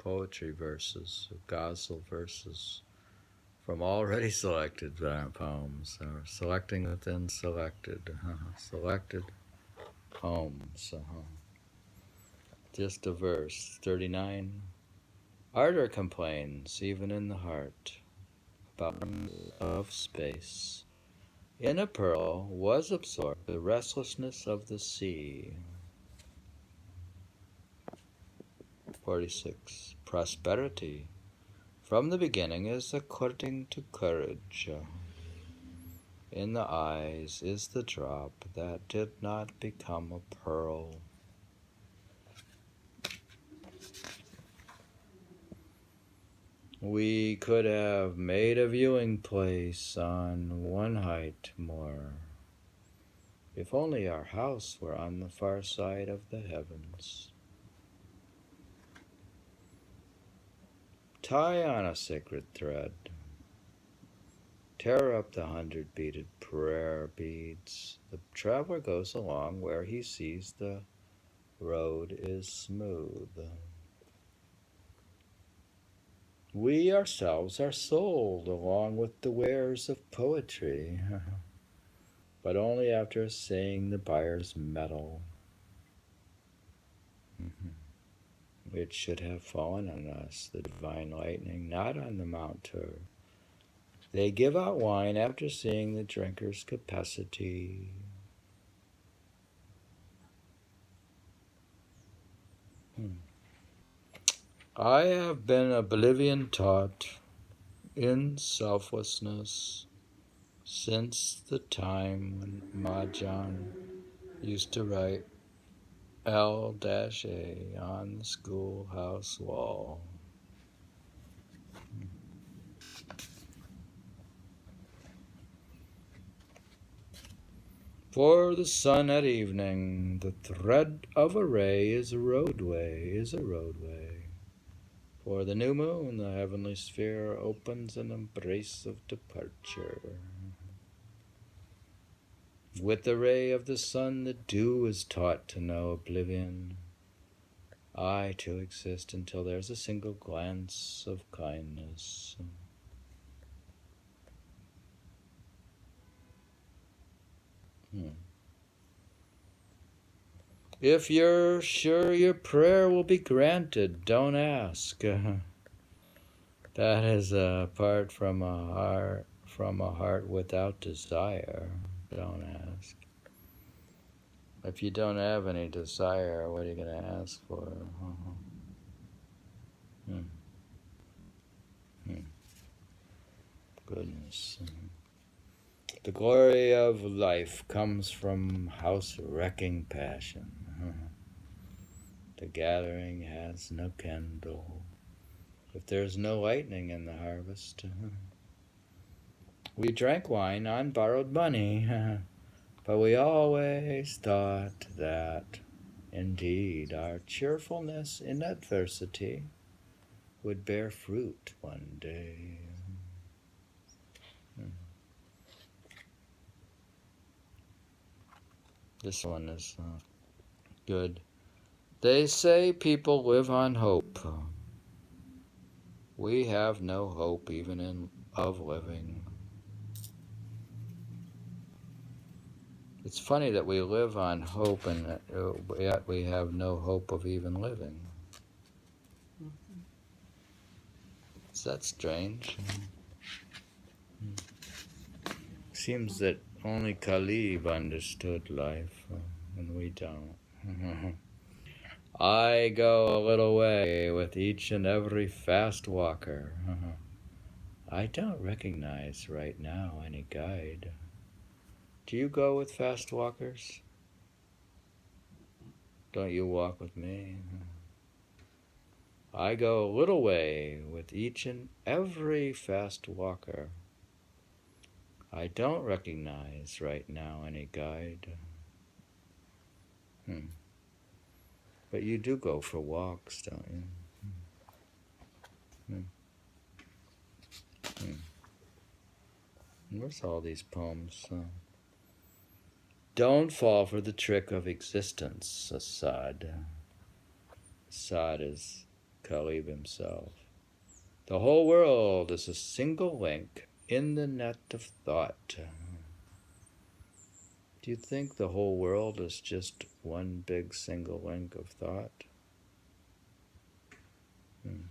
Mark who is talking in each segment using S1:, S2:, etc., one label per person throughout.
S1: poetry verses, Ghazal verses from already selected poems, or selecting within selected, selected poems. Just a verse, 39. Ardor complains, even in the heart, about of space. In a pearl was absorbed the restlessness of the sea. 46. Prosperity from the beginning is according to courage. In the eyes is the drop that did not become a pearl. We could have made a viewing place on one height more, if only our house were on the far side of the heavens. Tie on a sacred thread. Tear up the 100-beaded prayer beads. The traveler goes along where he sees the road is smooth. We ourselves are sold along with the wares of poetry, but only after seeing the buyer's metal. It should have fallen on us, the divine lightning, not on the Mount Tur. They give out wine after seeing the drinker's capacity. I have been oblivion taught in selflessness since the time when Mahjong used to write L-A on the schoolhouse wall. For the sun at evening, the thread of a ray is a roadway, For the new moon, the heavenly sphere opens an embrace of departure. With the ray of the sun, the dew is taught to know oblivion. I too exist until there's a single glance of kindness. If you're sure your prayer will be granted, don't ask. That is apart from a heart without desire. Don't ask. If you don't have any desire, what are you going to ask for? Goodness. The glory of life comes from house-wrecking passion. The gathering has no candle. If there's no lightning in the harvest. We drank wine on borrowed money, but we always thought that, indeed, our cheerfulness in adversity would bear fruit one day. This one is good. They say people live on hope. We have no hope even of living. It's funny that we live on hope and yet we have no hope of even living. Is that strange? Seems that only Ghalib understood life, and we don't. I go a little way with each and every fast walker. I don't recognize right now any guide. Do you go with fast walkers? Don't you walk with me? I go a little way with each and every fast walker. I don't recognize right now any guide. But you do go for walks, don't you? Where's all these poems? Don't fall for the trick of existence, Assad. Assad is Ghalib himself. The whole world is a single link in the net of thought. Do you think the whole world is just one big single link of thought?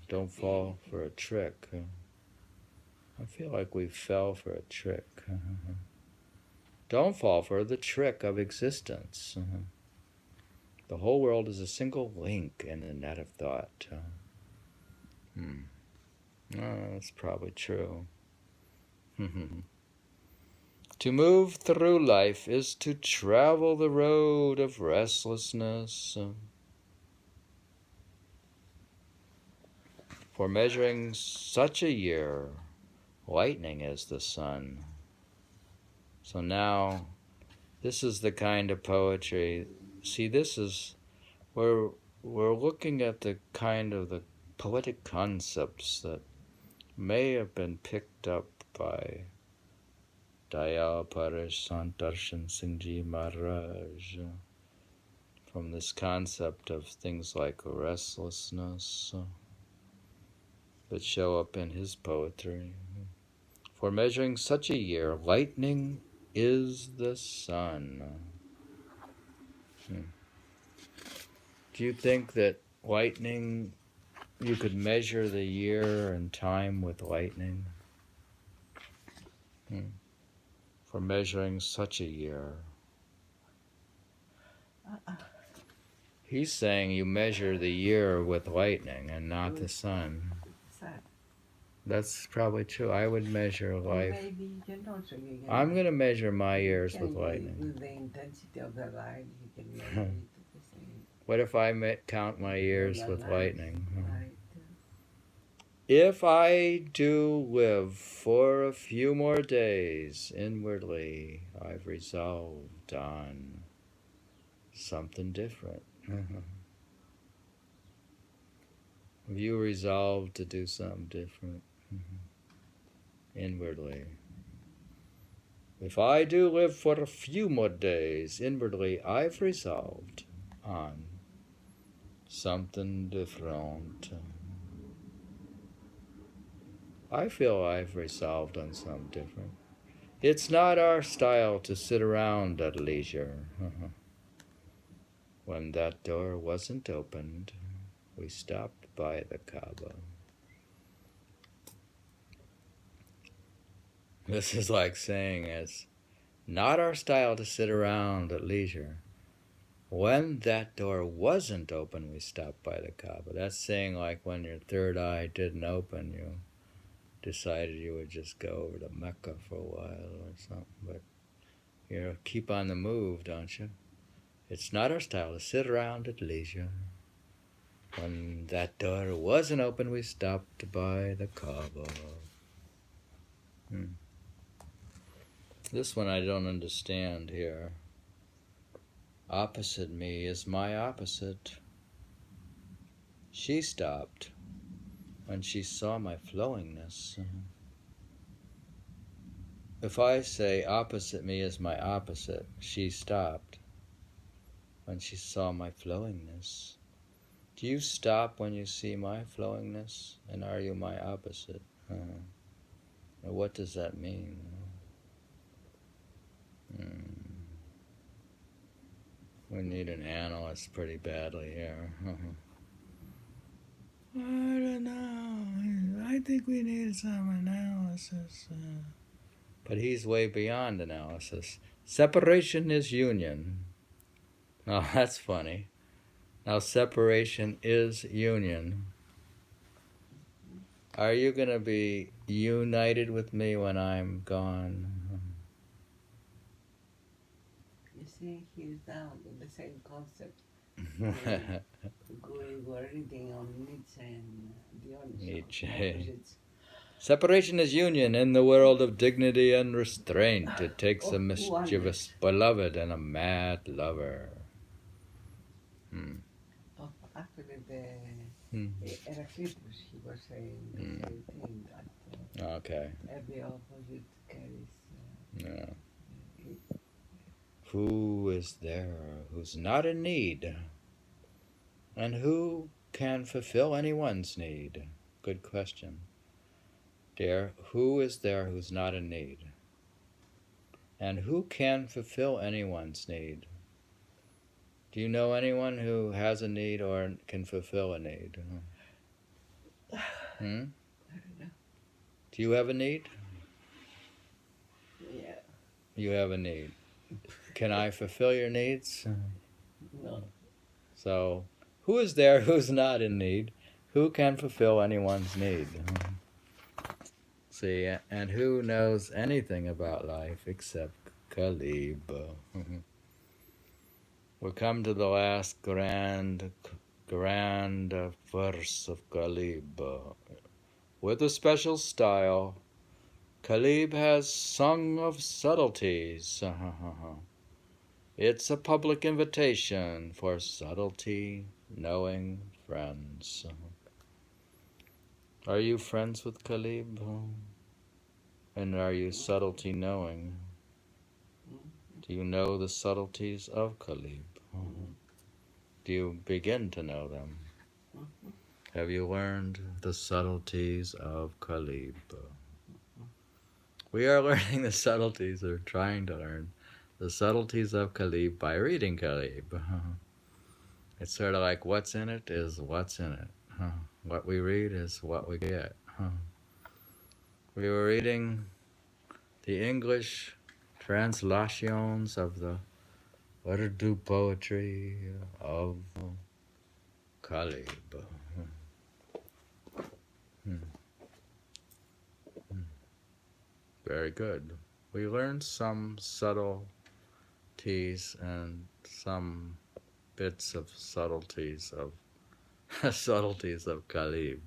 S1: Don't fall for a trick. I feel like we fell for a trick. Don't fall for the trick of existence. The whole world is a single link in the net of thought. That's probably true. To move through life is to travel the road of restlessness. For measuring such a year, lightning is the sun. So now, this is the kind of poetry. See, this is where we're looking at the kind of the poetic concepts that may have been picked up by Dayal Paresh Santarshan Singh Ji Maharaj from this concept of things like restlessness that show up in his poetry. For measuring such a year, lightning is the sun. Do you think that lightning, you could measure the year and time with lightning? For measuring such a year. He's saying you measure the year with lightning and not the sun. That's probably true. I would measure life.
S2: Maybe you can also.
S1: I'm going to measure my years with lightning.
S2: With the intensity of the light, you can measure it the same.
S1: What if I count my years with lightning?
S2: Right.
S1: If I do live for a few more days, inwardly I've resolved on something different. Have you resolved to do something different? Inwardly. If I do live for a few more days, inwardly I've resolved on something different. I feel I've resolved on something different. It's not our style to sit around at leisure. When that door wasn't opened, we stopped by the Kaaba. This is like saying it's not our style to sit around at leisure. When that door wasn't open, we stopped by the Kaaba. That's saying like when your third eye didn't open, you decided you would just go over to Mecca for a while or something. But you keep on the move, don't you? It's not our style to sit around at leisure. When that door wasn't open, we stopped by the Kaaba. This one I don't understand here. Opposite me is my opposite. She stopped when she saw my flowingness. If I say opposite me is my opposite, she stopped when she saw my flowingness. Do you stop when you see my flowingness? And are you my opposite? What does that mean? We need an analyst pretty badly here. I don't know. I think we need some analysis. But he's way beyond analysis. Separation is union. Oh, that's funny. Now separation is union. Are you going to be united with me when I'm gone?
S2: You see, he's down with the same concept. We're reading on Nietzsche and Nietzsche.
S1: Separation is union in the world of dignity and restraint. It takes a mischievous beloved and a mad lover.
S2: Actually, Heraclitus, he was saying the same thing, that every opposite carries...
S1: Who is there who's not in need? And who can fulfill anyone's need? Good question. Dear, who is there who's not in need? And who can fulfill anyone's need? Do you know anyone who has a need or can fulfill a need?
S2: I don't know.
S1: Do you have a need?
S2: Yeah.
S1: You have a need. Can I fulfill your needs?
S2: No.
S1: So, who is there who's not in need? Who can fulfill anyone's need? See, and who knows anything about life except Ghalib? We come to the last grand verse of Ghalib. With a special style, Ghalib has sung of subtleties. It's a public invitation for subtlety knowing friends. Are you friends with Ghalib? And are you subtlety knowing? Do you know the subtleties of Ghalib? Do you begin to know them? Have you learned the subtleties of Ghalib? We are learning the subtleties, or trying to learn the subtleties of Ghalib by reading Ghalib. It's sort of like what's in it is what's in it. What we read is what we get. We were reading the English translations of the Urdu poetry of Ghalib. Very good. We learned some subtleties and some bits of subtleties of subtleties of Ghalib.